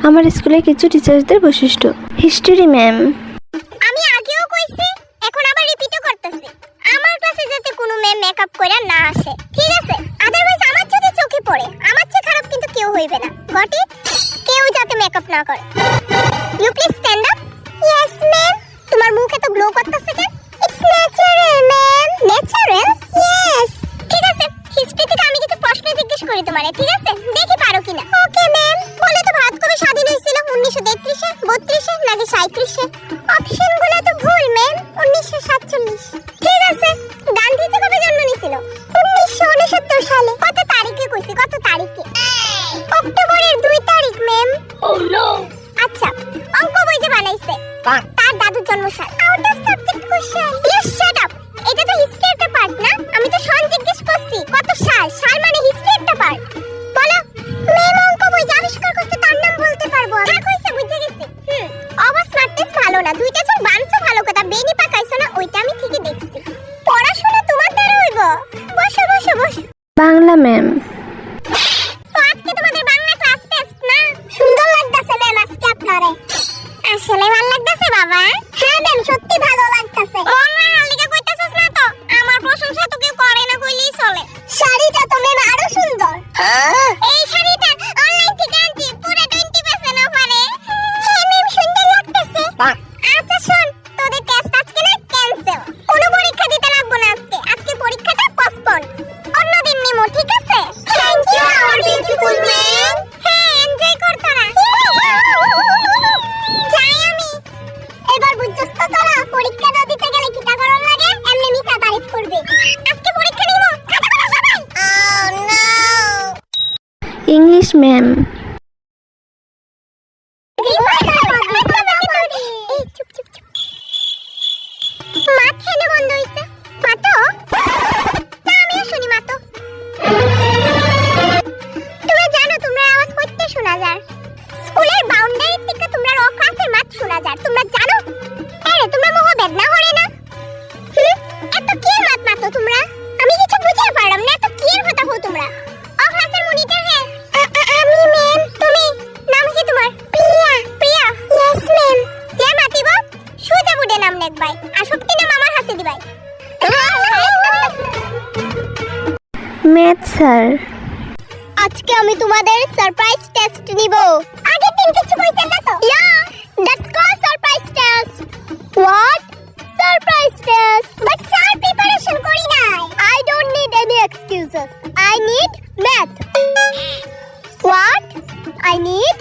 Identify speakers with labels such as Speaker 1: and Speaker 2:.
Speaker 1: আমার স্কুলে কিছু টিচারদের বৈশিষ্ট্য। History ma'am.
Speaker 2: আমি আগেও কইছি, এখন আবার রিপিটও করতেছি। আমার ক্লাসে যাতে কোনো ম্যাম মেকআপ করে না আসে, ঠিক আছে? আদারওয়াইজ আমার যদি চোখে পড়ে, আমার চেয়ে খারাপ কিন্তু কেউ হইবে না। Got it? কেউ যাতে মেকআপ না করে। You please stand up. Yes ma'am. তোমার মুখ এত গ্লো করতেছে কেন? It's natural ma'am. Natural? Yes. ঠিক আছে, হিস্ট্রি থেকে আমি কিছু প্রশ্ন জিজ্ঞেস করি তোমারে, ঠিক আছে? দেখি পারো কিনা। Okay ma'am. বলে তো ভারত কবে স্বাধীন হয়েছিল? 1933-এ, 32-এ নাকি 37-এ? অপশনগুলো তো ভুল ম্যাম। 1947। ঠিক আছে। গান্ধীজি কবে জন্ম নিয়েছিল? 1969 সালে। কত তারিখে কইছি? কত তারিখে? অক্টোবরের 2 তারিখ ম্যাম। ও নো। আচ্ছা, অঙ্ক বই যে বানাইছে তার দাদুর জন্মসাল। Out of subject question. Please shut up. এটা তো হিস্ট্রি একটা পার্ট না? আমি তো সন জিজ্ঞেস করছি কত সাল। সাল মানে হিস্ট্রি একটা পার্ট। বলো। ম্যাম অঙ্ক বই যে আবিষ্কার করতে তার নাম বলতে পারবো আমি। হ্যাঁ কইছে, বুঝে গেছি। অবশ্য স্মার্টনেস ভালো না। দুইটা চোখ বানছো ভালো কথা, বেনি পাকাইছো না, ওইটা আমি ঠিকই দেখছি। পড়াশোনা তোমার দ্বারা হইব। বসো বসো বসো।
Speaker 1: বাংলা ম্যাম।
Speaker 2: তো আজকে তোমাদের বাংলা ক্লাস টেস্ট না? সুন্দর লাগতাছে ম্যাম আজকে আপনারে। আসলে ভালো লাগতাছে বাবা? হ্যাঁ ম্যাম, সত্যি ভালো লাগতাছে। অনলাইন লিখে কইতাছস না তো? আমার প্রশংসা তো কেউ করে না কইলেই চলে। শাড়িটা তো ম্যাম আরো সুন্দর। এই শাড়িটা অনলাইন থেকে আনছি, পুরো 20% অফারে। হ্যাঁ ম্যাম, সুন্দর লাগতাছে। আচ্ছা শোন, তোদের টেস্ট আজকে না ক্যান্সেল। কোনো পরীক্ষা দিতে লাগবে না আজকে। আজকে পরীক্ষাটা পোস্টপোন। অন্যদিন নিমো, ঠিক আছে? Thank you our beautiful ma'am. হ্যাঁ, এনজয় কর তোরা। যাই আমি। এবার বুঝছস তো তোরা পরীক্ষা না দিতে গেলে কিটা করার লাগে? এমনি মিছা তারিফ করবে। আজকে পরীক্ষা নিমো। খাতা কলম সবাই। Oh no.
Speaker 1: English ma'am.
Speaker 2: এই চুপ চুপ চুপ। মাথা এনে বন্ধ হইছে। মাতো? না, আমিও শুনি মাতো। তোমরা জানো তোমরা আওয়াজ করতে শোনা যায়? স্কুলের বাউন্ডারি থেকে তোমরা র ক্লাসের মাত শোনা যায়। তোমরা জানো? আরে তোমরা মোহ বেদনা করে না? এত কি মাত মাতো তোমরা? আমি কিছু বুঝতে পারলাম না। এত কি কথা হো তোমরা? ও ক্লাসের মনিটর হে? আমি ম্যাম। তুমি? নাম কি তোমার? প্রিয়া। প্রিয়া? Yes ma'am. যে মাতিব সোজা বুড়ে নাম লিখবাই, আর সত্যি নাম আমার হাতে দিবাই।
Speaker 1: Math sir.
Speaker 2: আজকে আমি তোমাদের সারপ্রাইজ টেস্ট নিব। আগের দিন কিছু কইছেন না তো? Yeah, that's called surprise test. What? Surprise test? But sir preparation করি নাই। I don't need any excuses. I need math. What? I need